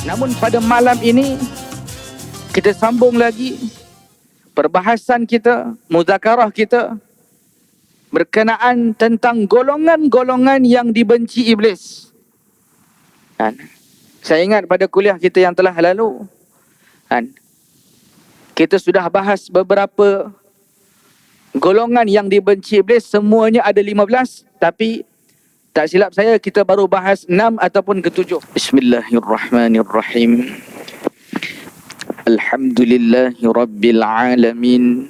Namun pada malam ini kita sambung lagi perbahasan kita, muzakarah kita berkenaan tentang golongan-golongan yang dibenci iblis. Saya ingat pada kuliah kita yang telah lalu, kita sudah bahas beberapa golongan yang dibenci iblis. Semuanya ada 15, tapi tak silap saya kita baru bahas 6 ataupun ke-7. Bismillahirrahmanirrahim. Alhamdulillahi Rabbil Alamin.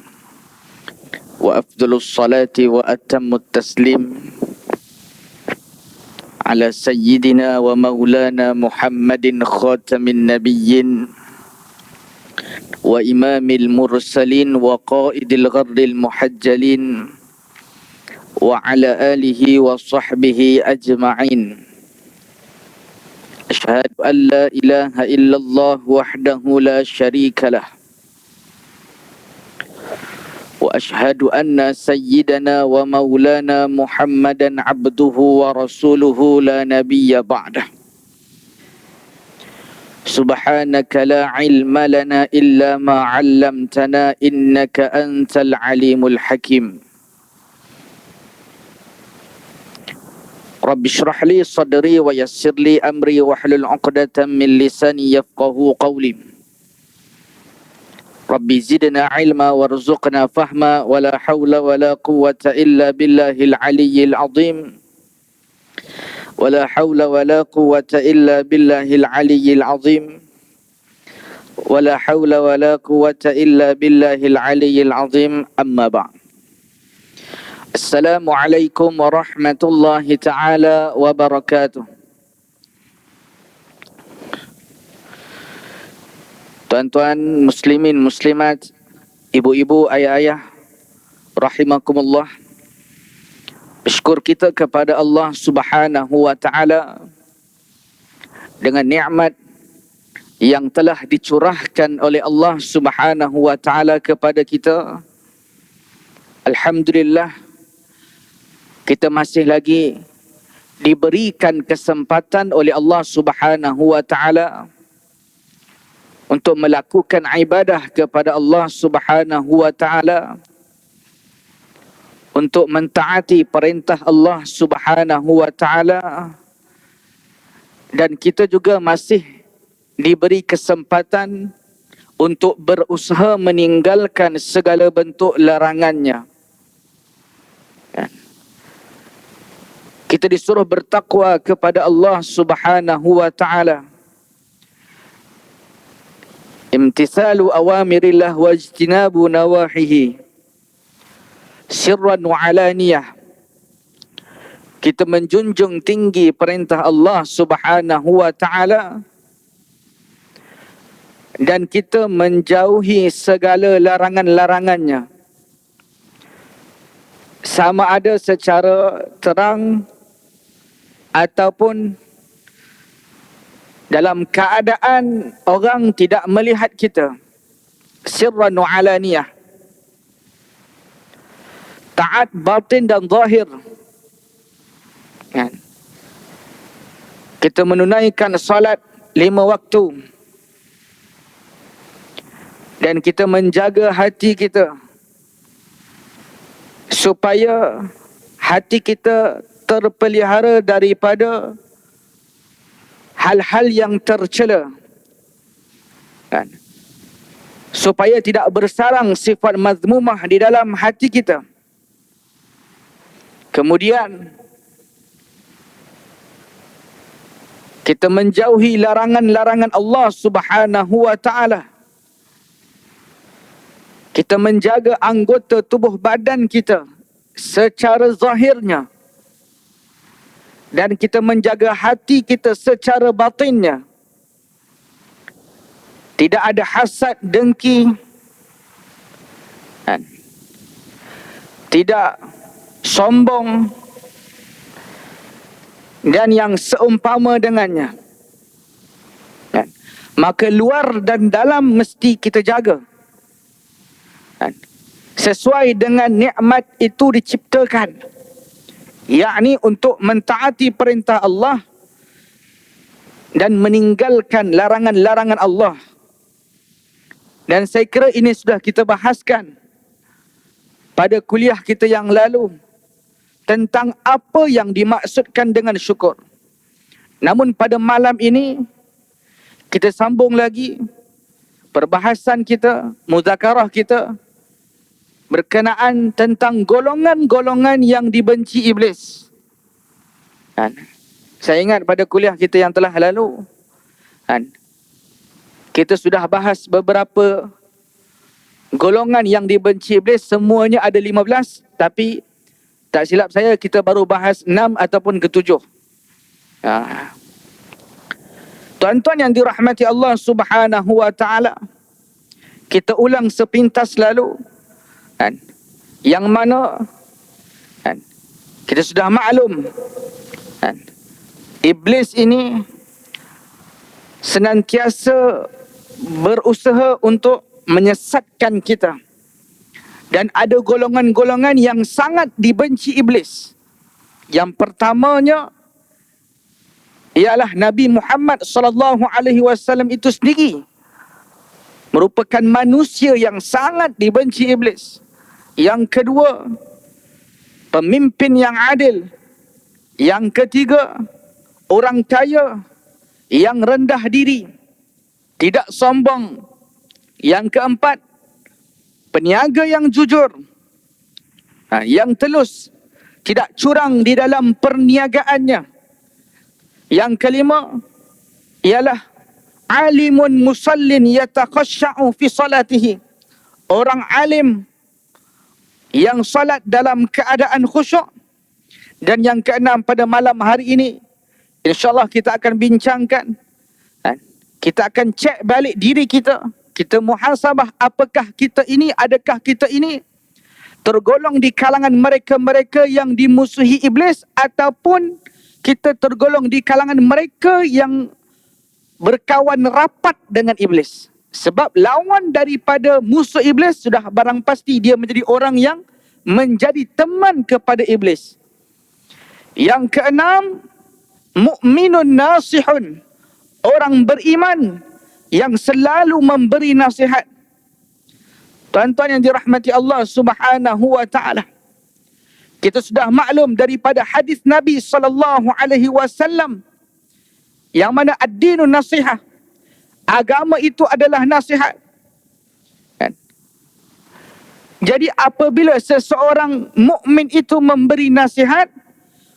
Wa afdalus salati wa atammut taslim ala sayyidina wa maulana Muhammadin khatamin nabiyyin wa imamil mursalin wa qaidil gharril muhajjalin wa ala alihi wa sahbihi ajma'in. Ashhadu an la ilaha illallah wahdahu la syarika lah wa ashhadu anna sayyidana wa maulana Muhammadan abduhu wa rasuluhu la nabiyya ba'dah. Subhanaka la ilma lana illa ma 'allamtana innaka antal alimul hakim. Rabbi shrah li sadri wa yassir li amri wahlul 'uqdatam min lisani yafqahu qawli. Rabbi zidna ilma warzuqna fahma wa la hawla wa la quwwata illa billahil aliyyil azim. ولا حول ولا قوة إلا بالله العلي العظيم ولا حول ولا قوة إلا بالله العلي العظيم أما بعد. السلام عليكم ورحمة الله تعالى وبركاته. Tuan-tuan muslimin muslimat, ibu-ibu, ayah-ayah, rahimakumullah. Syukur kita kepada Allah Subhanahu wa ta'ala dengan nikmat yang telah dicurahkan oleh Allah Subhanahu wa ta'ala kepada kita. Alhamdulillah, kita masih lagi diberikan kesempatan oleh Allah Subhanahu wa ta'ala untuk melakukan ibadah kepada Allah Subhanahu wa ta'ala, untuk mentaati perintah Allah Subhanahu wa ta'ala, dan kita juga masih diberi kesempatan untuk berusaha meninggalkan segala bentuk larangannya. Kita disuruh bertakwa kepada Allah Subhanahu wa ta'ala. Imtithalu awamirillah wajtinabu nawahihi sirran wa alaniyah. Kita menjunjung tinggi perintah Allah Subhanahu wa ta'ala dan kita menjauhi segala larangan-larangannya, sama ada secara terang ataupun dalam keadaan orang tidak melihat kita. Sirran wa alaniyah, taat batin dan zahir. Kita menunaikan salat 5 waktu dan kita menjaga hati kita supaya hati kita terpelihara daripada hal-hal yang tercela, supaya tidak bersarang sifat mazmumah di dalam hati kita. Kemudian kita menjauhi larangan-larangan Allah Subhanahu wa ta'ala. Kita menjaga anggota tubuh badan kita secara zahirnya, dan kita menjaga hati kita secara batinnya. Tidak ada hasad, dengki, tidak sombong dan yang seumpama dengannya. Maka luar dan dalam mesti kita jaga, sesuai dengan nikmat itu diciptakan, yakni untuk mentaati perintah Allah dan meninggalkan larangan-larangan Allah. Dan saya kira ini sudah kita bahaskan pada kuliah kita yang lalu tentang apa yang dimaksudkan dengan syukur. Namun pada malam ini kita sambung lagi perbahasan kita, muzakarah kita berkenaan tentang golongan-golongan yang dibenci iblis. Kan? Saya ingat pada kuliah kita yang telah lalu, kan, kita sudah bahas beberapa golongan yang dibenci iblis, semuanya ada 15, tapi tak silap saya kita baru bahas 6 ataupun ke-7. Tuan-tuan yang dirahmati Allah Subhanahu wa taala, kita ulang sepintas lalu, kan, yang mana, kan, kita sudah maklum, kan, iblis ini senantiasa berusaha untuk menyesatkan kita. Dan ada golongan-golongan yang sangat dibenci iblis. Yang pertamanya ialah Nabi Muhammad sallallahu alaihi wasallam itu sendiri merupakan manusia yang sangat dibenci iblis. Yang kedua, pemimpin yang adil. Yang ketiga, orang kaya yang rendah diri, tidak sombong. Yang keempat, peniaga yang jujur, yang telus, tidak curang di dalam perniagaannya. Yang kelima ialah alimun musallin yatakhasha'u fi salatihi, orang alim yang salat dalam keadaan khusyuk. Dan yang keenam, pada malam hari ini InsyaAllah kita akan bincangkan, kita akan cek balik diri kita. Kita muhasabah, apakah kita ini, adakah kita ini tergolong di kalangan mereka-mereka yang dimusuhi iblis, ataupun kita tergolong di kalangan mereka yang berkawan rapat dengan iblis. Sebab lawan daripada musuh iblis sudah barang pasti dia menjadi orang yang menjadi teman kepada iblis. Yang keenam, mukminun nasihun, orang beriman yang selalu memberi nasihat. Tuan-tuan yang dirahmati Allah Subhanahu wa taala, kita sudah maklum daripada hadis Nabi sallallahu alaihi wasallam yang mana ad-dinun nasihah, agama itu adalah nasihat. Kan? Jadi apabila seseorang mukmin itu memberi nasihat,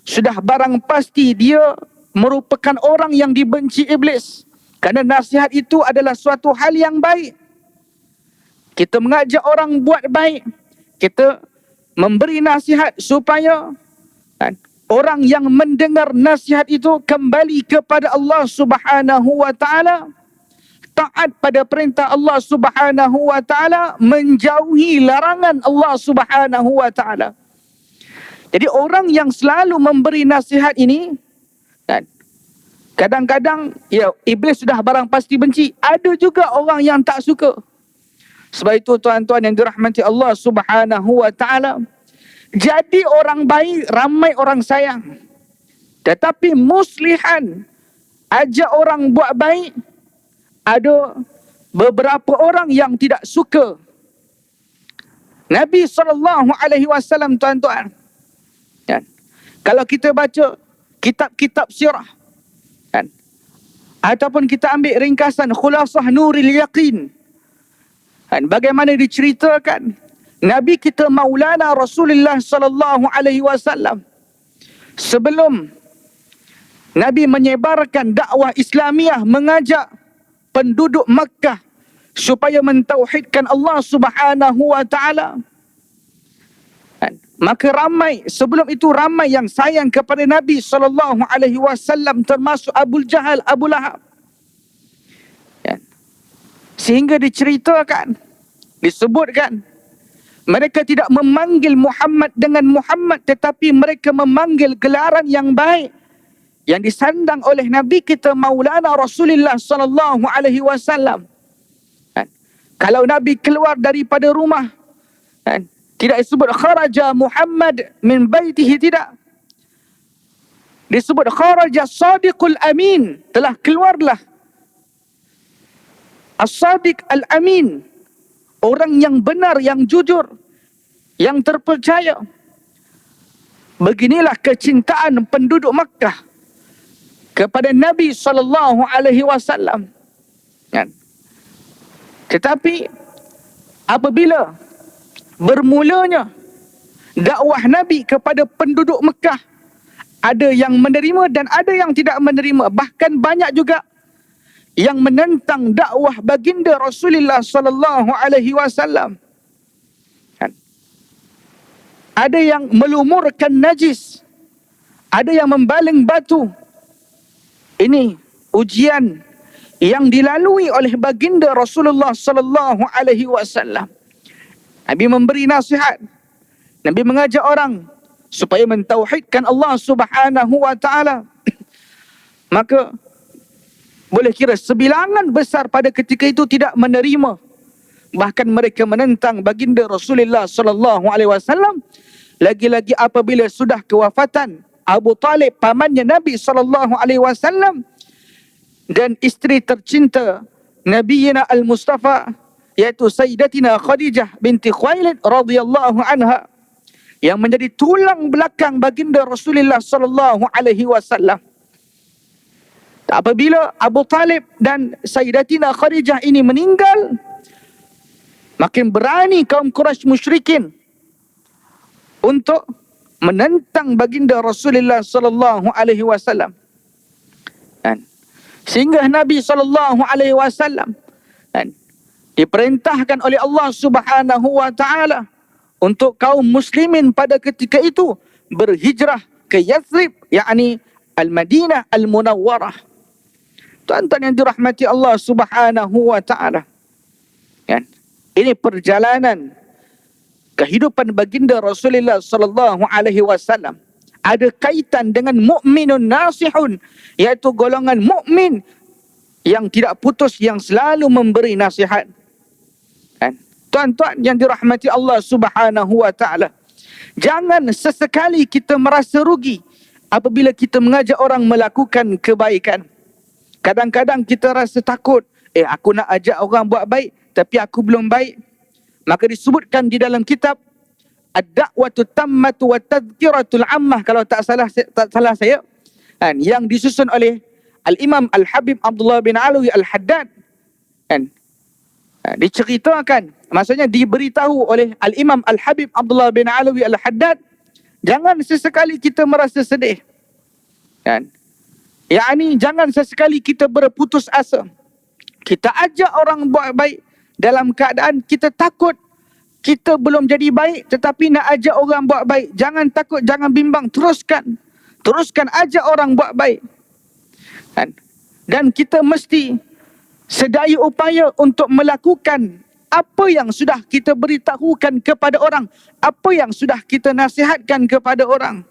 sudah barang pasti dia merupakan orang yang dibenci iblis. Kerana nasihat itu adalah suatu hal yang baik. Kita mengajak orang buat baik. Kita memberi nasihat supaya orang yang mendengar nasihat itu kembali kepada Allah Subhanahu wa taala, taat pada perintah Allah Subhanahu wa taala, menjauhi larangan Allah Subhanahu wa taala. Jadi orang yang selalu memberi nasihat ini, kadang-kadang ya iblis sudah barang pasti benci. Ada juga orang yang tak suka. Sebab itu tuan-tuan yang dirahmati Allah Subhanahu wa taala, jadi orang baik ramai orang sayang. Tetapi muslihan, ajak orang buat baik, ada beberapa orang yang tidak suka. Nabi SAW, tuan-tuan, kan, kalau kita baca kitab-kitab sirah, kan, ataupun kita ambil ringkasan Khulasah Nuril Yaqin, kan, bagaimana diceritakan Nabi kita Maulana Rasulullah sallallahu alaihi wasallam sebelum Nabi menyebarkan dakwah Islamiah, mengajak penduduk Makkah supaya mentauhidkan Allah Subhanahu wa taala. Maka ramai, sebelum itu ramai yang sayang kepada Nabi sallallahu alaihi wasallam, termasuk Abu Jahal, Abu Lahab. Sehingga diceritakan, disebutkan, mereka tidak memanggil Muhammad dengan Muhammad, tetapi mereka memanggil gelaran yang baik yang disandang oleh Nabi kita Maulana Rasulullah sallallahu alaihi wasallam. Kalau Nabi keluar daripada rumah, tidak disebut kharaja Muhammad min baitihi, tidak. disebut kharaja sadiqul amin, telah keluarlah as-sadiq al-amin, orang yang benar, yang jujur, yang terpercaya. Beginilah kecintaan penduduk Makkah kepada Nabi SAW. Kan? Tetapi apabila bermulanya dakwah Nabi kepada penduduk Mekah, ada yang menerima dan ada yang tidak menerima. Bahkan banyak juga yang menentang dakwah baginda Rasulullah SAW. Ada yang melumurkan najis, ada yang membaling batu. Ini ujian yang dilalui oleh baginda Rasulullah SAW. Nabi memberi nasihat, Nabi mengajak orang supaya mentauhidkan Allah Subhanahu wa taala. Maka boleh kira sebilangan besar pada ketika itu tidak menerima. Bahkan mereka menentang baginda Rasulullah SAW. Lagi-lagi apabila sudah kewafatan Abu Talib, pamannya Nabi SAW, dan isteri tercinta Nabiyina Al-Mustafa, yaitu Sayyidatina Khadijah binti Khuwailid radhiyallahu anha, yang menjadi tulang belakang baginda Rasulullah SAW. Apabila Abu Talib dan Sayyidatina Khadijah ini meninggal, makin berani kaum Quraisy musyrikin untuk menentang baginda Rasulullah SAW. Sehingga Nabi SAW diperintahkan oleh Allah Subhanahu wa taala untuk kaum muslimin pada ketika itu berhijrah ke Yathrib, yakni Al-Madinah Al-Munawwarah. Tuan-tuan yang dirahmati Allah Subhanahu wa taala. Ini perjalanan kehidupan baginda Rasulullah SAW. Ada kaitan dengan mukminun nasihun, iaitu golongan mukmin yang tidak putus, yang selalu memberi nasihat. Tuan-tuan yang dirahmati Allah Subhanahu wa taala, jangan sesekali kita merasa rugi apabila kita mengajak orang melakukan kebaikan. Kadang-kadang kita rasa takut, aku nak ajak orang buat baik tapi aku belum baik. Maka disebutkan di dalam kitab Ad-Da'watu Tammatu wa Tadhkiratul Ammah, kalau tak salah saya, yang disusun oleh Al-Imam Al-Habib Abdullah bin Alawi Al-Haddad. Diceritakan, maksudnya diberitahu oleh Al-Imam Al-Habib Abdullah bin Alawi Al-Haddad, jangan sesekali kita merasa sedih. Yakni jangan sesekali kita berputus asa. Kita ajak orang buat baik dalam keadaan kita takut kita belum jadi baik, tetapi nak ajak orang buat baik. Jangan takut, jangan bimbang, teruskan ajak orang buat baik. Dan kita mesti sedaya upaya untuk melakukan apa yang sudah kita beritahukan kepada orang, apa yang sudah kita nasihatkan kepada orang.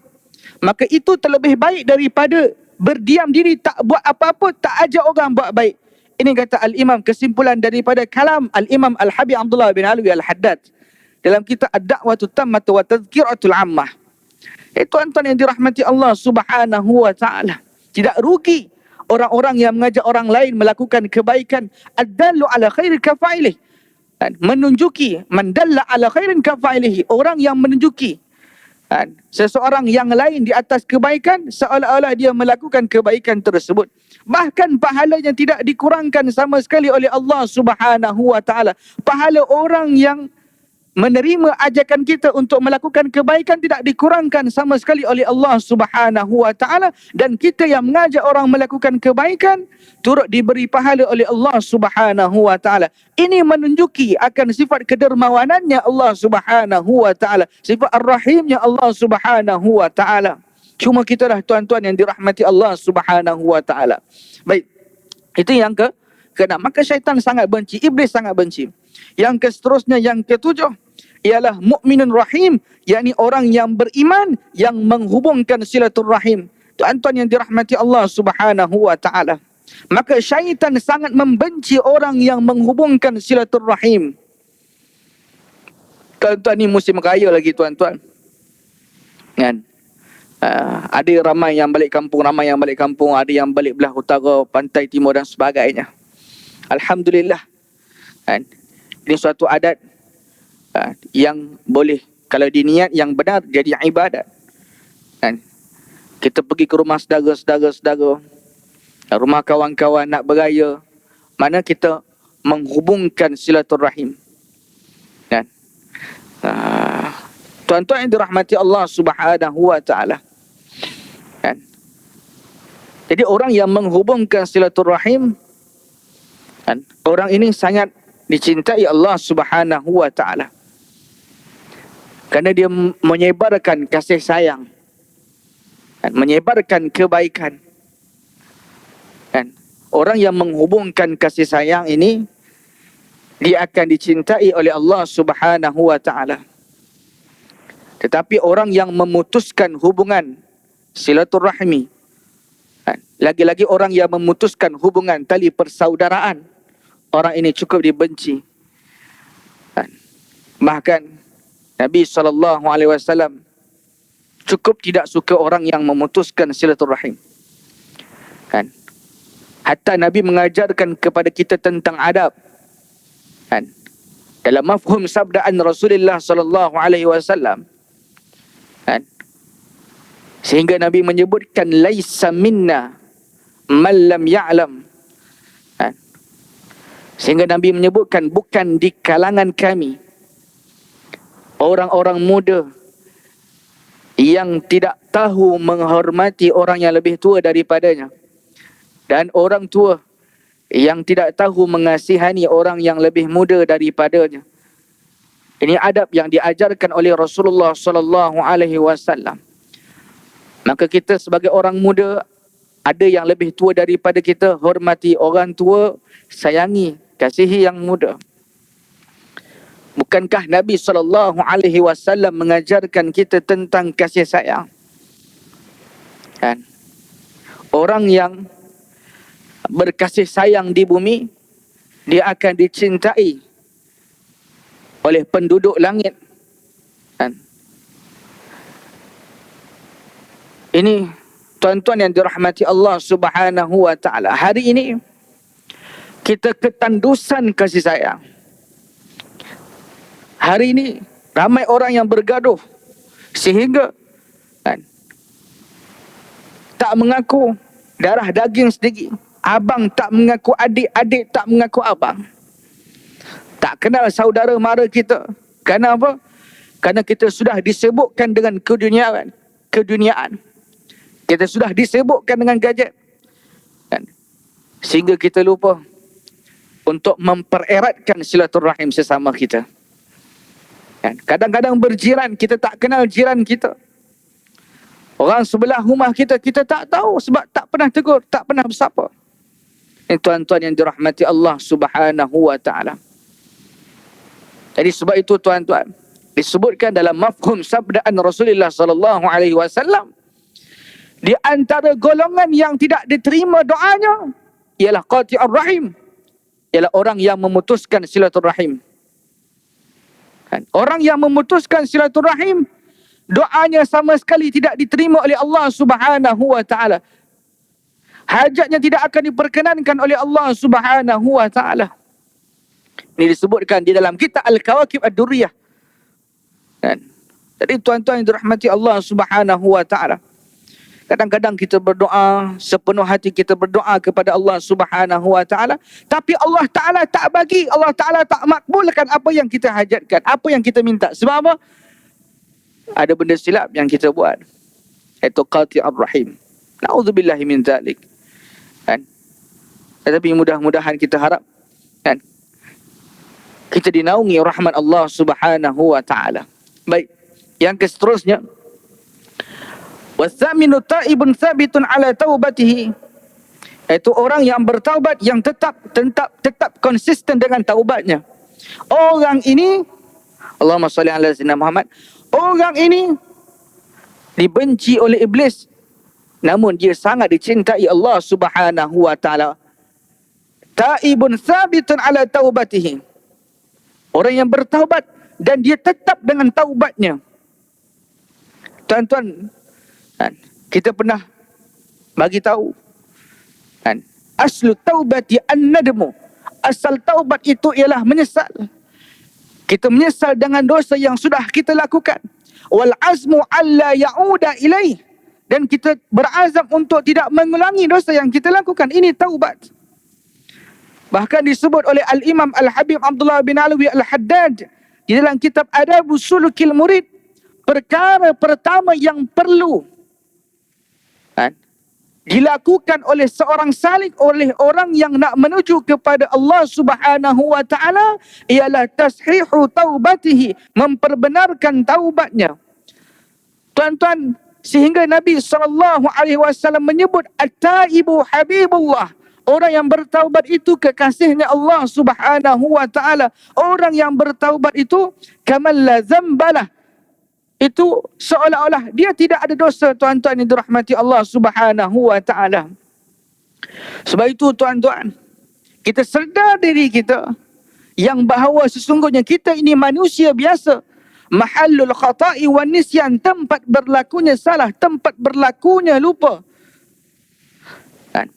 Maka itu terlebih baik daripada berdiam diri, tak buat apa-apa, tak ajak orang buat baik. Ini kata Al-Imam, kesimpulan daripada kalam Al-Imam Al-Habib Abdullah bin Alawi Al-Haddad dalam kitab Ad-Da'watu Tammatu wa Tadhkiratul Ammah. Tuan-tuan yang dirahmati Allah Subhanahu wa taala, tidak rugi orang-orang yang mengajak orang lain melakukan kebaikan. Ad-dallu ala khairi kafa'ilih, menunjuki, mandalla ala khairin kafa'ilih, orang yang menunjuki seseorang yang lain di atas kebaikan seolah-olah dia melakukan kebaikan tersebut. Bahkan pahalanya tidak dikurangkan sama sekali oleh Allah Subhanahu wa taala. Pahala orang yang menerima ajakan kita untuk melakukan kebaikan tidak dikurangkan sama sekali oleh Allah Subhanahu wa taala, dan kita yang mengajak orang melakukan kebaikan turut diberi pahala oleh Allah Subhanahu wa taala. Ini menunjuki akan sifat kedermawanannya Allah Subhanahu wa taala, sifat ar-rahimnya Allah Subhanahu wa taala. Cuma kita dah tuan-tuan yang dirahmati Allah Subhanahu wa taala. Baik. Itu yang keenam. Maka syaitan sangat benci, iblis sangat benci. Yang seterusnya, yang ketujuh, ialah mukminun rahim, yakni orang yang beriman yang menghubungkan silaturrahim. Tuan-tuan yang dirahmati Allah Subhanahu wa taala, maka syaitan sangat membenci orang yang menghubungkan silaturrahim. Tuan-tuan, ni musim raya lagi tuan-tuan. Ada ramai yang balik kampung, ada yang balik belah utara, pantai timur dan sebagainya. Alhamdulillah. Kan? Ini suatu adat yang boleh, kalau diniat yang benar, jadi ibadat. Kan? Kita pergi ke rumah saudara-saudara, rumah kawan-kawan nak beraya, mana kita menghubungkan silaturahim. Kan? Tuan-tuan yang dirahmati Allah Subhanahu wa taala. Kan? Jadi orang yang menghubungkan silaturahim, kan, orang ini sangat dicintai Allah Subhanahu wa taala. Kerana dia menyebarkan kasih sayang, kan, menyebarkan kebaikan. Kan? Orang yang menghubungkan kasih sayang ini, dia akan dicintai oleh Allah Subhanahu wa taala. Tetapi orang yang memutuskan hubungan silaturahmi, kan, lagi-lagi orang yang memutuskan hubungan tali persaudaraan, orang ini cukup dibenci. Kan? Bahkan Nabi SAW cukup tidak suka orang yang memutuskan silaturahim. Kan? Hatta Nabi mengajarkan kepada kita tentang adab. Kan? Dalam mafhum sabdaan Rasulullah SAW. Kan? Sehingga Nabi menyebutkan laisa minna man lam ya'lam. Kan? Sehingga Nabi menyebutkan bukan di kalangan kami orang-orang muda yang tidak tahu menghormati orang yang lebih tua daripadanya, dan orang tua yang tidak tahu mengasihani orang yang lebih muda daripadanya. Ini adab yang diajarkan oleh Rasulullah SAW. Maka kita sebagai orang muda, ada yang lebih tua daripada kita, hormati orang tua, sayangi, kasihi yang muda. Bukankah Nabi SAW mengajarkan kita tentang kasih sayang? Kan? Orang yang berkasih sayang di bumi, dia akan dicintai oleh penduduk langit. Kan? Ini tuan-tuan yang dirahmati Allah Subhanahu wa taala. Hari ini kita ketandusan kasih sayang. Hari ini ramai orang yang bergaduh sehingga, kan, tak mengaku darah daging sendiri. Abang tak mengaku adik, adik tak mengaku abang. Tak kenal saudara mara kita. Kenapa? Kerana kita sudah disibukkan dengan keduniaan. Kita sudah disibukkan dengan gadget. Kan? Sehingga kita lupa untuk mempereratkan silaturahim sesama kita. Kan? Kadang-kadang berjiran, kita tak kenal jiran kita. Orang sebelah rumah kita, kita tak tahu sebab tak pernah tegur, tak pernah bersapa. Ini tuan-tuan yang dirahmati Allah Subhanahu wa taala. Jadi sebab itu tuan-tuan, disebutkan dalam mafhum sabdaan Rasulullah SAW, di antara golongan yang tidak diterima doanya ialah qati'ur rahim, ialah orang yang memutuskan silaturahim. Kan? Orang yang memutuskan silaturahim, doanya sama sekali tidak diterima oleh Allah Subhanahu wa taala. Hajatnya tidak akan diperkenankan oleh Allah Subhanahu wa taala. Ini disebutkan di dalam kitab Al-Kawakib Ad-Durriyah. Kan? Jadi tuan-tuan yang dirahmati Allah Subhanahu wa taala, kadang-kadang kita berdoa, sepenuh hati kita berdoa kepada Allah Subhanahu wa taala, tapi Allah Taala tak bagi, Allah Taala tak makbulkan apa yang kita hajatkan, apa yang kita minta. Sebab apa? Ada benda silap yang kita buat, iaitu qati'ur rahim. Na'udzubillahi min zalik. Kan? Tetapi mudah-mudahan kita harap, kan, kita dinaungi rahmat Allah Subhanahu wa taala. Baik, yang seterusnya, wasaminu ta'ibun thabitun ala taubatihi, iaitu orang yang bertaubat yang tetap konsisten dengan taubatnya. Orang ini, Allahumma salli ala sayyidina Muhammad, orang ini dibenci oleh iblis, namun dia sangat dicintai Allah Subhanahu wa taala. Ta'ibun thabitun ala taubatihi, orang yang bertaubat dan dia tetap dengan taubatnya. Tuan-tuan, Kan? Kita pernah bagi tahu, kan? Aslu taubati an-nadmu. Asal taubat itu ialah menyesal. Kita menyesal dengan dosa yang sudah kita lakukan. Wal azmu alla ya'uda ilaih. Dan kita berazam untuk tidak mengulangi dosa yang kita lakukan. Ini taubat. Bahkan disebut oleh Al-Imam Al-Habib Abdullah bin Alwi Al-Haddad di dalam kitab Adabus Sulukil Murid, perkara pertama yang perlu, kan, dilakukan oleh seorang salik, oleh orang yang nak menuju kepada Allah Subhanahu wa taala, ialah tashihu taubatihi, memperbenarkan taubatnya. Tuan-tuan, sehingga Nabi SAW menyebut at-taibu habibullah, orang yang bertaubat itu kekasihnya Allah Subhanahu wa taala. Orang yang bertaubat itu kamal la zambalah, itu seolah-olah dia tidak ada dosa, tuan-tuan yang dirahmati Allah Subhanahu wa taala. Sebab itu tuan-tuan, kita sedar diri kita yang bahawa sesungguhnya kita ini manusia biasa. Mahallul khata'i wan nisyan, tempat berlakunya salah, tempat berlakunya lupa. Kan?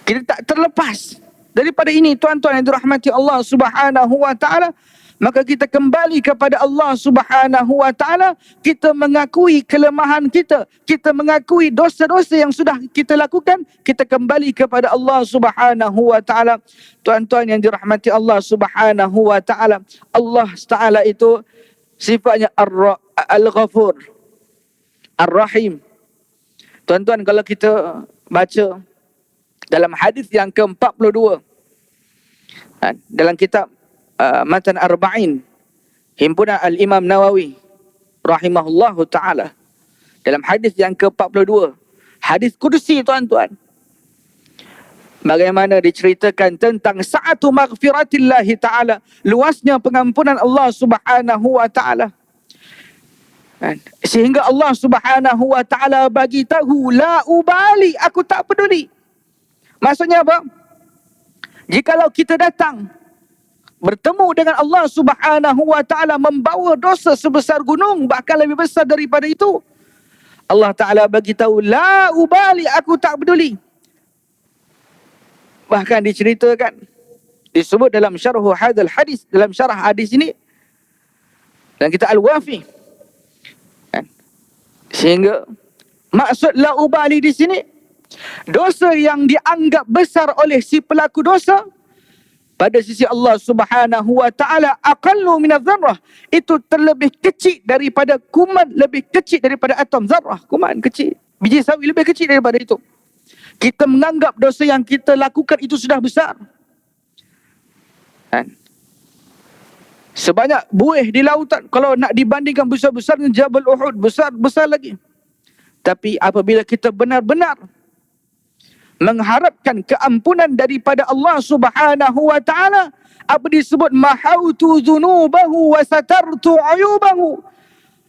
Kita tak terlepas daripada ini, tuan-tuan yang dirahmati Allah Subhanahu wa taala. Maka kita kembali kepada Allah Subhanahu wa taala, kita mengakui kelemahan kita, kita mengakui dosa-dosa yang sudah kita lakukan, kita kembali kepada Allah Subhanahu wa taala. Tuan-tuan yang dirahmati Allah Subhanahu wa taala, Allah Taala itu sifatnya Al-Ghafur, Ar-Rahim. Tuan-tuan, kalau kita baca dalam hadis yang ke-42 dalam kitab Matan Arba'in himpunan Al-Imam Nawawi rahimahullahu ta'ala, dalam hadis yang ke-42, hadis Qudsi, tuan-tuan, bagaimana diceritakan tentang sa'atu maghfiratillahi ta'ala, luasnya pengampunan Allah Subhanahu wa ta'ala. Sehingga Allah Subhanahu wa ta'ala bagi tahu, la ubali, aku tak peduli. Maksudnya apa? Jikalau kita datang bertemu dengan Allah Subhanahu wa ta'ala membawa dosa sebesar gunung, bahkan lebih besar daripada itu, Allah Ta'ala bagi tahu, la ubali, aku tak peduli. Bahkan diceritakan, disebut dalam syarhu hadal hadis, dalam syarah hadis ini, dan kita Al-Wafi, kan? Sehingga maksud la ubali di sini, dosa yang dianggap besar oleh si pelaku dosa pada sisi Allah Subhanahu wa ta'ala aqallu minadh dzarrah, itu terlebih kecil daripada kuman, lebih kecil daripada atom zarrah, kuman kecil, biji sawi lebih kecil daripada itu. Kita menganggap dosa yang kita lakukan itu sudah besar, kan? Sebanyak buih di lautan, kalau nak dibandingkan besar-besar dengan Jabal Uhud, besar-besar lagi. Tapi apabila kita benar-benar mengharapkan keampunan daripada Allah Subhanahu wa ta'ala, apa disebut mahautu dzunubahu wa satartu ayubahu,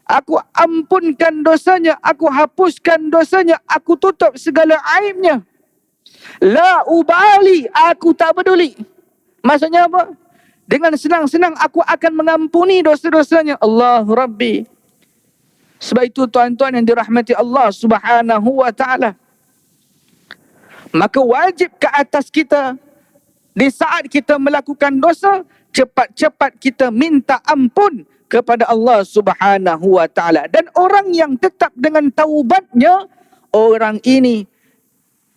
aku ampunkan dosanya, aku hapuskan dosanya, aku tutup segala aibnya. La ubali, aku tak peduli. Maksudnya apa? Dengan senang-senang aku akan mengampuni dosa-dosanya. Allah Rabbi. Sebab itu tuan-tuan yang dirahmati Allah Subhanahu wa ta'ala, maka wajib ke atas kita di saat kita melakukan dosa, cepat-cepat kita minta ampun kepada Allah Subhanahu wa ta'ala. Dan orang yang tetap dengan taubatnya, orang ini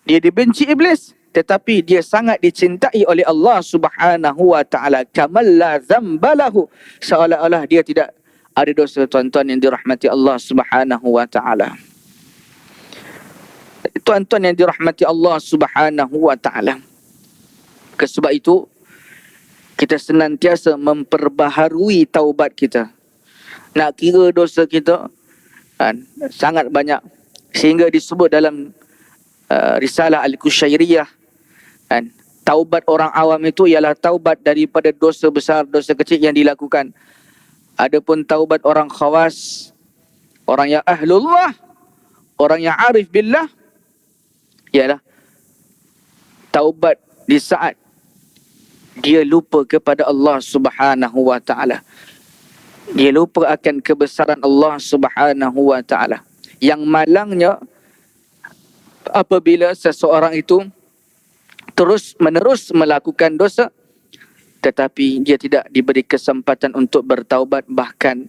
dia dibenci iblis, tetapi dia sangat dicintai oleh Allah Subhanahu wa ta'ala. Kamal la zambalahu, seolah-olah dia tidak ada dosa, tuan-tuan yang dirahmati Allah Subhanahu wa ta'ala. Tuan-tuan yang dirahmati Allah Subhanahu wa ta'ala, sebab itu kita senantiasa memperbaharui taubat kita. Nak kira dosa kita, kan, sangat banyak, sehingga disebut dalam risalah Al-Qushairiyah, kan, taubat orang awam itu ialah taubat daripada dosa besar, dosa kecil yang dilakukan. Adapun taubat orang khawas, orang yang ahlullah, orang yang arif billah, ialah taubat di saat dia lupa kepada Allah Subhanahu wa ta'ala. Dia lupa akan kebesaran Allah Subhanahu wa ta'ala. Yang malangnya apabila seseorang itu terus menerus melakukan dosa tetapi dia tidak diberi kesempatan untuk bertaubat, bahkan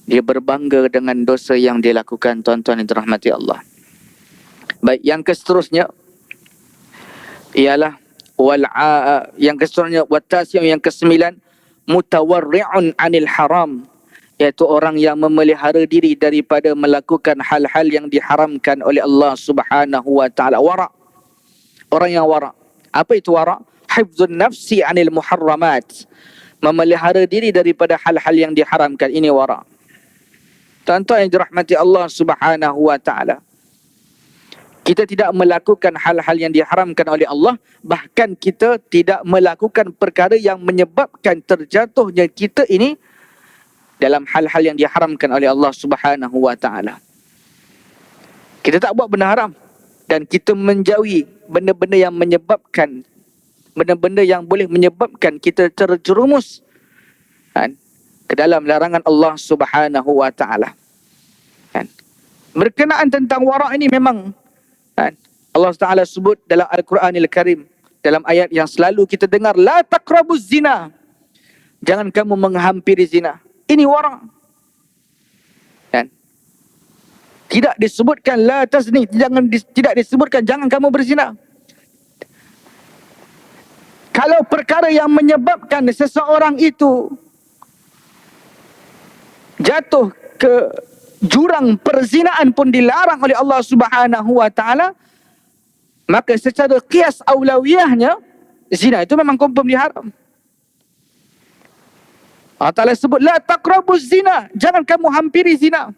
dia berbangga dengan dosa yang dia lakukan. Tuan-tuan yang dirahmati Allah. Baik, yang seterusnya ialah yang keseterusnya yang kesembilan, mutawarri'un 'anil haram, iaitu orang yang memelihara diri daripada melakukan hal-hal yang diharamkan oleh Allah Subhanahu wa taala. Wara'. Orang yang wara'. Apa itu wara'? Hifdzun nafsi 'anil muharramat. Memelihara diri daripada hal-hal yang diharamkan. Ini wara'. Tuan-tuan yang dirahmati Allah Subhanahu wa taala. Kita tidak melakukan hal-hal yang diharamkan oleh Allah, bahkan kita tidak melakukan perkara yang menyebabkan terjatuhnya kita ini dalam hal-hal yang diharamkan oleh Allah Subhanahu wa taala. Kita tak buat benda haram dan kita menjauhi benda-benda yang menyebabkan, benda-benda yang boleh menyebabkan kita terjerumus ke dalam larangan Allah Subhanahu wa taala. Berkenaan tentang wara' ini memang Allah Ta'ala sebut dalam Al-Quranil Karim, dalam ayat yang selalu kita dengar, la taqrabuz zina, jangan kamu menghampiri zina. Ini wara'. Tidak disebutkan la tazni, tidak disebutkan jangan kamu berzina. Kalau perkara yang menyebabkan seseorang itu jatuh ke jurang perzinaan pun dilarang oleh Allah Subhanahu wa taala, maka secara qiyas aulawiyahnya zina itu memang confirm diharam. Allah Taala sebut la taqrabuz zina, jangan kamu hampiri zina.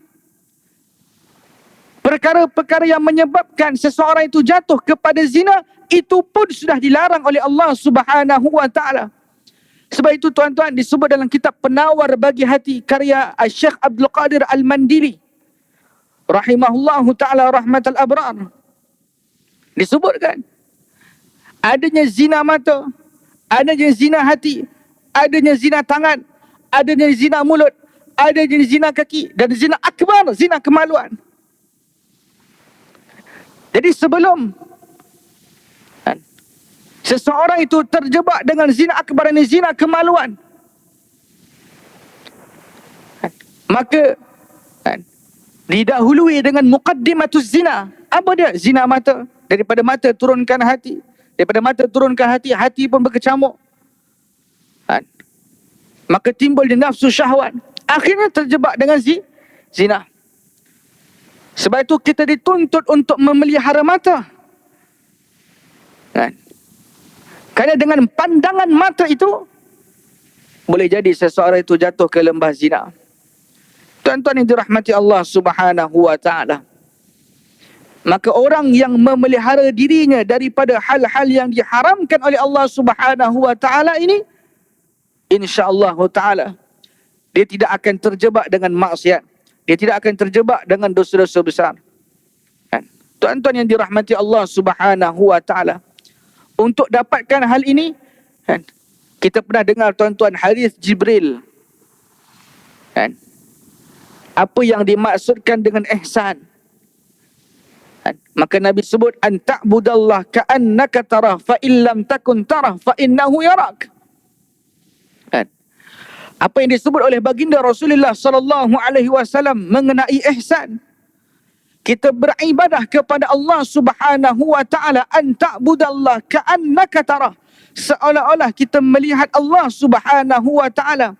Perkara-perkara yang menyebabkan seseorang itu jatuh kepada zina itu pun sudah dilarang oleh Allah Subhanahu wa taala. Sebab itu tuan-tuan, disebut dalam kitab Penawar Bagi Hati karya Syekh Abdul Qadir Al-Mandili rahimahullahu ta'ala rahmatal abrar, disebutkan adanya zina mata, adanya zina hati, adanya zina tangan, adanya zina mulut, adanya zina kaki, dan zina akbar, zina kemaluan. Jadi sebelum seseorang itu terjebak dengan zina akbar ini, zina kemaluan, maka didahului dengan muqaddimatuz zina. Apa dia? Zina mata. Daripada mata turunkan hati. Daripada mata turunkan hati, hati pun berkecamuk. Maka timbul di nafsu syahwat. Akhirnya terjebak dengan zina. Sebab itu kita dituntut untuk memelihara mata. Kerana dengan pandangan mata itu boleh jadi seseorang itu jatuh ke lembah zina. Tuan-tuan yang dirahmati Allah Subhanahu wa taala, maka orang yang memelihara dirinya daripada hal-hal yang diharamkan oleh Allah Subhanahu wa taala ini, insya-Allah taala dia tidak akan terjebak dengan maksiat, dia tidak akan terjebak dengan dosa-dosa besar. Tuan-tuan yang dirahmati Allah Subhanahu wa taala, untuk dapatkan hal ini, kita pernah dengar tuan-tuan hadis Jibril. Apa yang dimaksudkan dengan ihsan? Maka Nabi sebut, an ta'budallah ka'annaka tarah fa illam takun tarah fa innahu yarak. Apa yang disebut oleh baginda Rasulullah sallallahu alaihi wasallam mengenai ihsan, kita beribadah kepada Allah Subhanahu wa taala, an ta'budallah ka'annaka tarah, seolah-olah kita melihat Allah Subhanahu wa taala.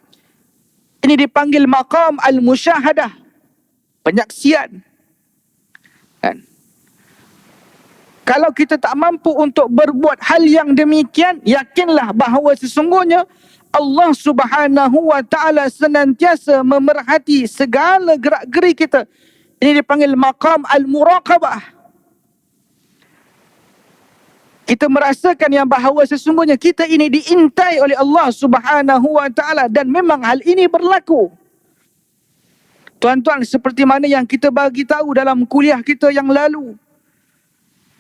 Ini dipanggil maqam al-musyahadah, penyaksian. Kalau kita tak mampu untuk berbuat hal yang demikian, yakinlah bahawa sesungguhnya Allah Subhanahu wa taala senantiasa memerhati segala gerak-geri kita. Ini dipanggil maqam al-muraqabah. Kita merasakan yang bahawa sesungguhnya kita ini diintai oleh Allah Subhanahu wa taala, dan memang hal ini berlaku. Tuan-tuan, seperti mana yang kita bagi tahu dalam kuliah kita yang lalu,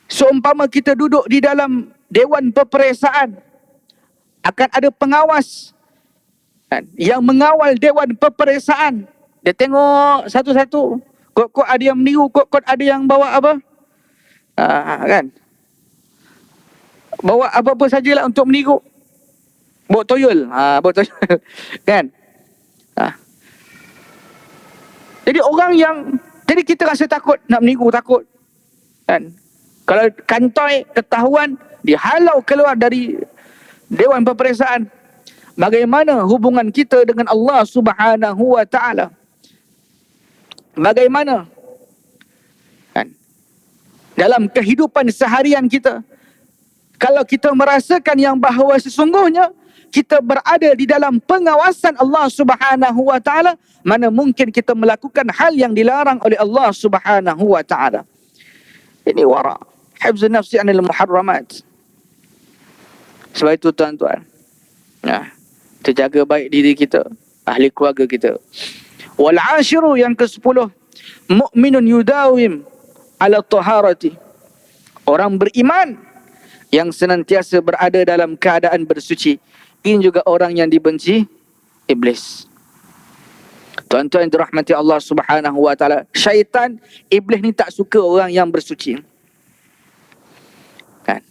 seumpama kita duduk di dalam dewan peperiksaan, akan ada pengawas yang mengawal dewan peperiksaan. Dia tengok satu-satu. Kok ada yang meniru, kok ada yang bawa apa? Kan? Bawa apa-apa sajalah untuk meniru. Bawa toyol. Bawa toyol. Kan? Jadi orang yang, jadi kita rasa takut nak meniru, takut. Kan? Kalau kantoi ketahuan, dihalau keluar dari Dewan Peperiksaan. Bagaimana hubungan kita dengan Allah Subhanahu wa taala? Bagaimana? Kan? Dalam kehidupan seharian kita, kalau kita merasakan yang bahawa sesungguhnya kita berada di dalam pengawasan Allah Subhanahu wa taala, mana mungkin kita melakukan hal yang dilarang oleh Allah Subhanahu wa taala. Ini wara, hifz nafsi anil muharramat. Sebab itu tuan-tuan, kita jaga baik diri kita, ahli keluarga kita. Wal ashiru, yang ke-10, mu'minun yudawim ala taharati. Orang beriman yang senantiasa berada dalam keadaan bersuci. Ini juga orang yang dibenci iblis. Tuan-tuan yang dirahmati Allah Subhanahu wa taala, syaitan, iblis ni tak suka orang yang bersuci. Kan?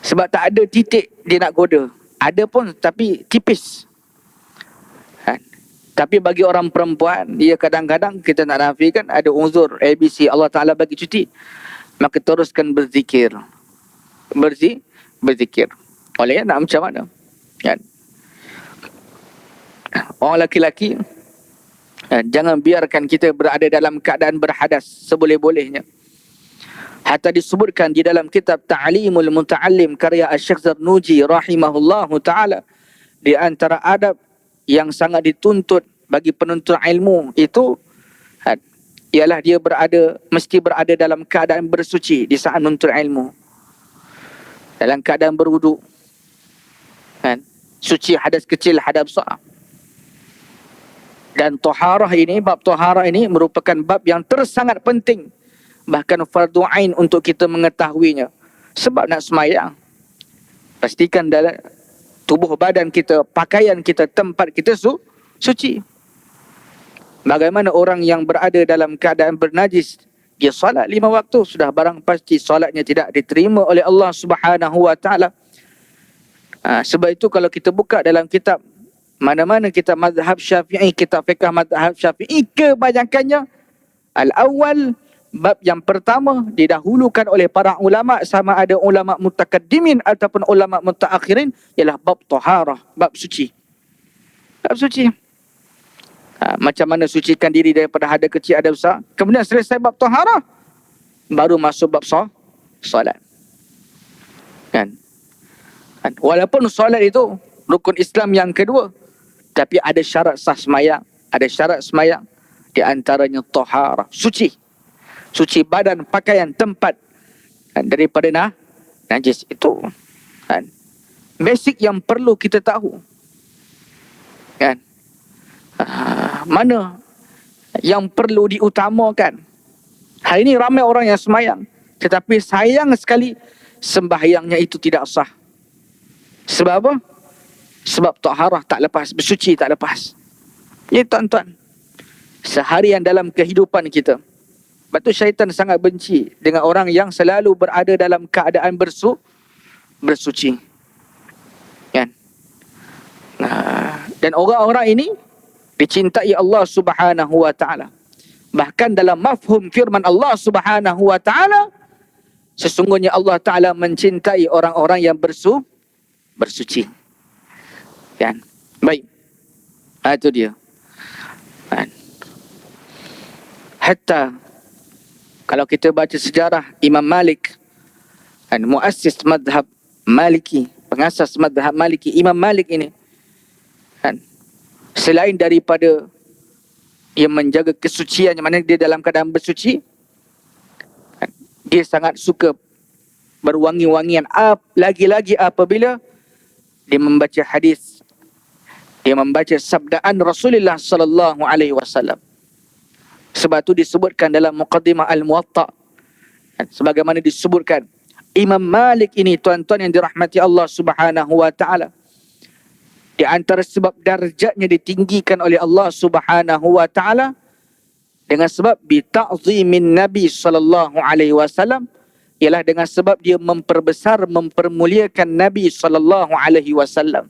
Sebab tak ada titik dia nak goda. Ada pun tapi tipis. Kan? Tapi bagi orang perempuan, dia kadang-kadang kita nak nafikan ada uzur ABC, Allah Taala bagi cuti, maka teruskan berzikir. Berzikir. Oleh nak macam mana? Kan? Orang laki-laki, jangan biarkan kita berada dalam keadaan berhadas seboleh-bolehnya. Hatta disebutkan di dalam kitab Ta'limul Muta'allim karya Asy-Syaikh Zarnuji rahimahullahu taala, di antara adab yang sangat dituntut bagi penuntut ilmu itu ialah dia mesti berada dalam keadaan bersuci di saat menuntut ilmu. Dalam keadaan berwuduk. Kan? Suci hadas kecil, hadas besar. Dan taharah ini, bab taharah ini merupakan bab yang tersangat penting, bahkan fardu ain untuk kita mengetahuinya. Sebab nak semayang, pastikan dalam tubuh badan kita, pakaian kita, tempat kita suci. Bagaimana orang yang berada dalam keadaan bernajis, dia solat 5 waktu, sudah barang pasti solatnya tidak diterima oleh Allah Subhanahu wa taala. Sebab itu kalau kita buka dalam kitab mana-mana kitab mazhab Syafi'i, kitab fiqh mazhab Syafi'i, kebanyakannya al-awwal, bab yang pertama didahulukan oleh para ulama, sama ada ulama mutakaddimin ataupun ulama mutaakhirin, ialah bab taharah, bab suci. Bab suci. Macam mana sucikan diri daripada hada kecil, hada besar. Kemudian selesai bab taharah, baru masuk bab solat. Kan? Walaupun solat itu rukun Islam yang kedua, tapi ada syarat sah semayang. Ada syarat semayang, di antaranya taharah, suci. Suci badan, pakaian, tempat, daripada najis. Itu basic yang perlu kita tahu. Kan? Mana yang perlu diutamakan? Hari ini ramai orang yang semayang, tetapi sayang sekali sembahyangnya itu tidak sah. Sebab apa? Sebab taharah tak lepas, bersuci tak lepas. Ya tuan-tuan, seharian dalam kehidupan kita, sebab tu syaitan sangat benci dengan orang yang selalu berada dalam keadaan bersuci. Kan? Dan orang-orang ini dicintai Allah Subhanahu wa taala. Bahkan dalam mafhum firman Allah Subhanahu wa taala, sesungguhnya Allah Taala mencintai orang-orang yang bersuci. Kan? Baik. Itu dia. Kan? Hatta kalau kita baca sejarah Imam Malik, muassis madhab Maliki, pengasas madhab Maliki, Imam Malik ini, selain daripada dia menjaga kesuciannya, mana dia dalam keadaan bersuci, dia sangat suka berwangi-wangian, lagi-lagi apabila dia membaca hadis, dia membaca sabdaan Rasulullah sallallahu alaihi wasallam. Sebab itu disebutkan dalam Muqaddimah Al-Muwatta, sebagaimana disebutkan, Imam Malik ini tuan-tuan yang dirahmati Allah Subhanahu wa taala, di antara sebab darjatnya ditinggikan oleh Allah Subhanahu wa taala, Dengan sebab bita'zimin Nabi sallallahu alaihi wasallam, ialah dengan sebab dia memperbesar, mempermuliakan Nabi sallallahu alaihi wasallam.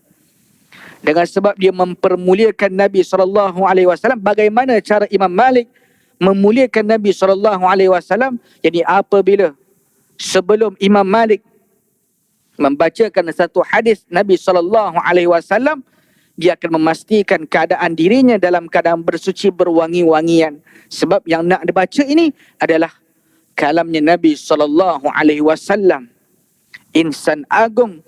Dengan sebab dia mempermuliakan Nabi sallallahu alaihi wasallam, bagaimana cara Imam Malik memuliakan Nabi sallallahu alaihi wasallam? Jadi apabila sebelum Imam Malik membacakan satu hadis Nabi sallallahu alaihi wasallam, dia akan memastikan keadaan dirinya dalam keadaan bersuci, berwangi-wangian. Sebab yang nak dibaca ini adalah kalamnya Nabi sallallahu alaihi wasallam. Insan agung,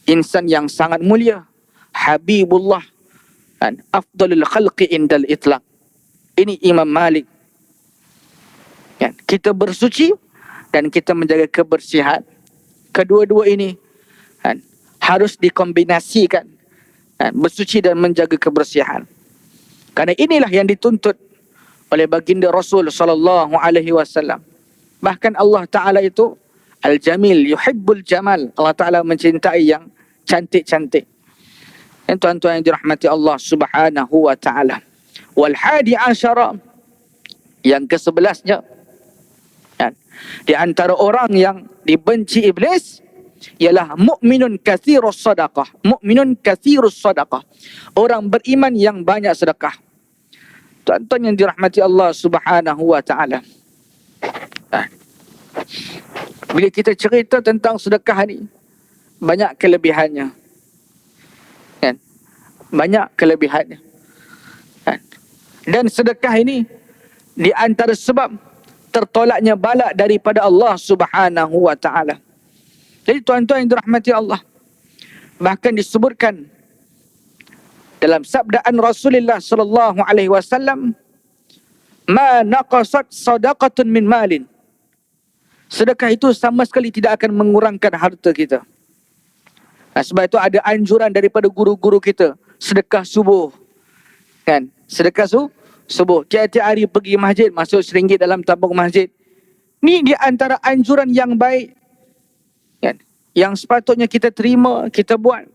insan yang sangat mulia, Habibullah, dan afdalul khalqi indal itlaq. Ini Imam Malik. Kan? Kita bersuci dan kita menjaga kebersihan. Kedua-dua ini kan, harus dikombinasikan. Kan? Bersuci dan menjaga kebersihan. Karena inilah yang dituntut oleh baginda Rasul sallallahu alaihi wasallam. Bahkan Allah Ta'ala itu Al-Jamil, yuhibbul jamal. Allah Ta'ala mencintai yang cantik-cantik. Dan tuan-tuan yang dirahmati Allah Subhanahu wa Ta'ala. Wal hadi asyara, yang ke-11-nya, kan, di antara orang yang dibenci iblis ialah mukminun katsirus sadaqah. Mukminun katsirus sadaqah, orang beriman yang banyak sedekah. Tuan-tuan yang dirahmati Allah Subhanahu wa Ta'ala, bila kita cerita tentang sedekah ni, banyak kelebihannya. Kan? Banyak kelebihannya. Kan? Dan sedekah ini di antara sebab tertolaknya bala daripada Allah Subhanahu wa Ta'ala. Jadi tuan-tuan yang dirahmati Allah, bahkan disebutkan dalam sabdaan Rasulullah sallallahu alaihi wasallam, ma naqasat sadaqatun min malin. Sedekah itu sama sekali tidak akan mengurangkan harta kita. Nah, sebab itu ada anjuran daripada guru-guru kita, sedekah subuh. Kan? Sedekah subuh. Tiap-tiap hari pergi masjid, masuk RM1 dalam tabung masjid. Ni di antara anjuran yang baik. Kan? Yang sepatutnya kita terima, kita buat.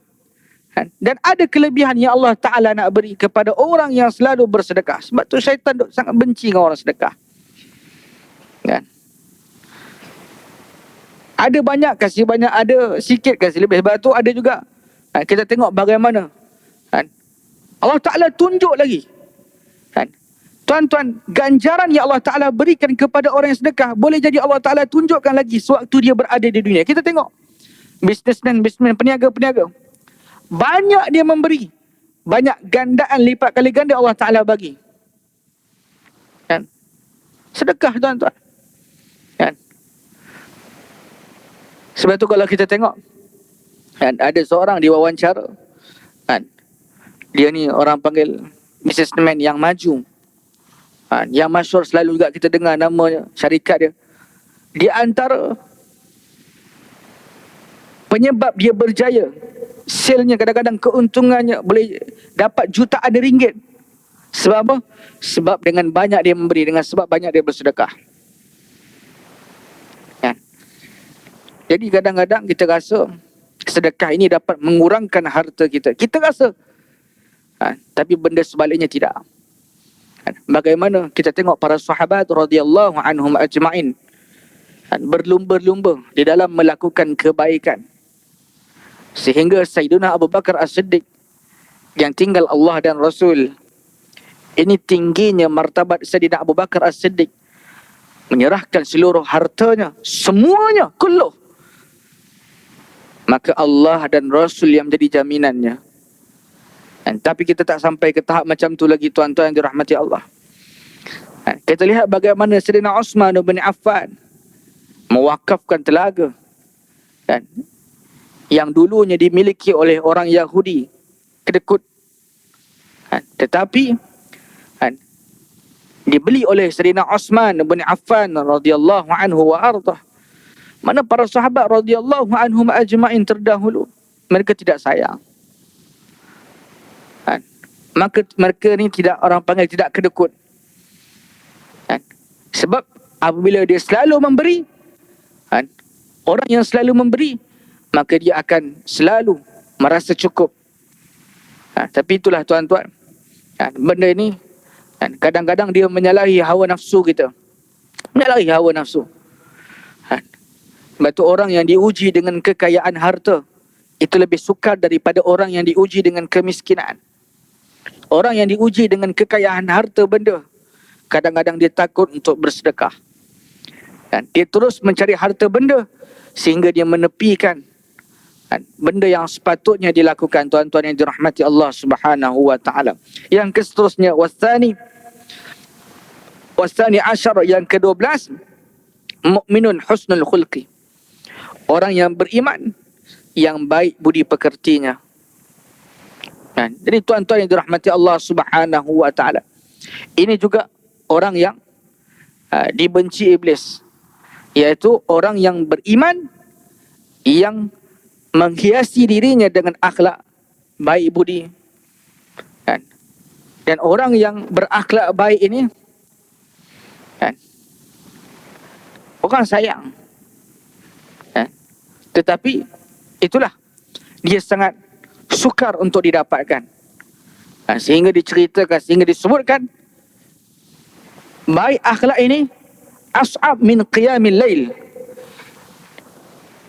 Kan? Dan ada kelebihan yang Allah Ta'ala nak beri kepada orang yang selalu bersedekah. Sebab tu syaitan sangat benci dengan orang sedekah. Kan? Ada banyak kasih banyak, ada sikit kasih lebih. Sebab tu ada juga, kita tengok bagaimana Allah Ta'ala tunjuk lagi. Tuan-tuan, ganjaran yang Allah Ta'ala berikan kepada orang yang sedekah, boleh jadi Allah Ta'ala tunjukkan lagi sewaktu dia berada di dunia. Kita tengok bisnesmen, peniaga-peniaga, banyak dia memberi, banyak gandaan lipat kali ganda Allah Ta'ala bagi. Kan? Sedekah tuan-tuan. Kan? Sebab tu kalau kita tengok, kan, ada seorang diwawancara, kan, dia ni orang panggil businessman yang maju, kan, yang masyhur, selalu juga kita dengar nama syarikat dia. Di antara penyebab dia berjaya, salesnya kadang-kadang keuntungannya boleh dapat jutaan ringgit. Sebab apa? Sebab dengan banyak dia memberi, dengan sebab banyak dia bersedekah. Jadi kadang-kadang kita rasa sedekah ini dapat mengurangkan harta kita. Kita rasa. Tapi benda sebaliknya tidak. Bagaimana kita tengok para sahabat radhiyallahu anhum ajma'in, berlumba-lumba di dalam melakukan kebaikan. Sehingga Sayyidina Abu Bakar As-Siddiq, yang tinggal Allah dan Rasul, ini tingginya martabat Sayyidina Abu Bakar As-Siddiq, menyerahkan seluruh hartanya, semuanya, kulluh. Maka Allah dan Rasul yang menjadi jaminannya. Tapi kita tak sampai ke tahap macam tu lagi, tuan-tuan yang dirahmati Allah. Kita lihat bagaimana Sayyidina Uthman bin Affan mewakafkan telaga, yang dulunya dimiliki oleh orang Yahudi kedekut, tetapi dibeli oleh Sayyidina Uthman bin Affan radhiyallahu anhu wa ardah. Mana para sahabat radhiyallahu anhum ajma'in terdahulu, mereka tidak sayang. Maka mereka ni tidak, orang panggil tidak kedekut. Sebab apabila dia selalu memberi, orang yang selalu memberi, maka dia akan selalu merasa cukup. Tapi itulah tuan-tuan, benda ini Kan? Kadang-kadang dia menyalahi hawa nafsu kita. Menyalahi hawa nafsu. Kan? Sebab tu orang yang diuji dengan kekayaan harta itu lebih sukar daripada orang yang diuji dengan kemiskinan. Orang yang diuji dengan kekayaan harta benda, kadang-kadang dia takut untuk bersedekah. Dan dia terus mencari harta benda sehingga dia menepikan benda yang sepatutnya dilakukan. Tuan-tuan yang dirahmati Allah Subhanahu wa taala. Yang seterusnya wasani asyar, yang ke-12, mukminun husnul khulqi. Orang yang beriman yang baik budi pekertinya. Jadi tuan-tuan yang dirahmati Allah Subhanahu wa taala, ini juga orang yang dibenci iblis, iaitu orang yang beriman yang menghiasi dirinya dengan akhlak baik budi. Dan orang yang berakhlak baik ini orang sayang, tetapi itulah dia sangat sukar untuk didapatkan. Sehingga diceritakan, sehingga disebutkan, baik akhlak ini as'ab min qiyamil lail.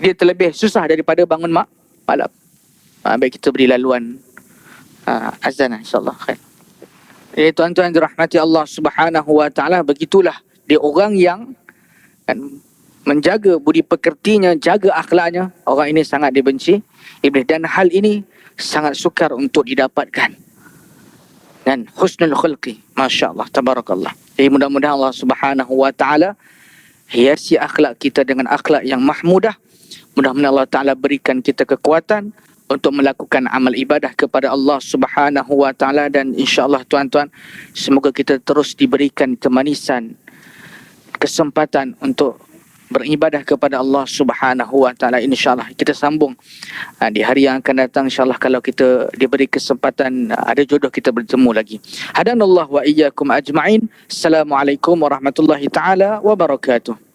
Dia terlebih susah daripada bangun malam. Baik, kita beri laluan azan insya-Allah. Jadi tuan-tuan dirahmati Allah Subhanahu wa taala, begitulah dia orang yang menjaga budi pekertinya, jaga akhlaknya. Orang ini sangat dibenci iblis, dan hal ini sangat sukar untuk didapatkan. Dan husnul khulqi, masya-Allah, tabarakallah. Jadi mudah-mudahan Allah Subhanahu wa taala hiasi akhlak kita dengan akhlak yang mahmudah. Mudah-mudahan Allah taala berikan kita kekuatan untuk melakukan amal ibadah kepada Allah Subhanahu wa taala, dan insya-Allah tuan-tuan, semoga kita terus diberikan kemanisan, kesempatan untuk beribadah kepada Allah Subhanahu wa taala. Insyaallah kita sambung di hari yang akan datang, insyaallah, kalau kita diberi kesempatan, ada jodoh, kita bertemu lagi. Hadanallahu wa iyyakum ajma'in. Assalamualaikum warahmatullahi taala wabarakatuh.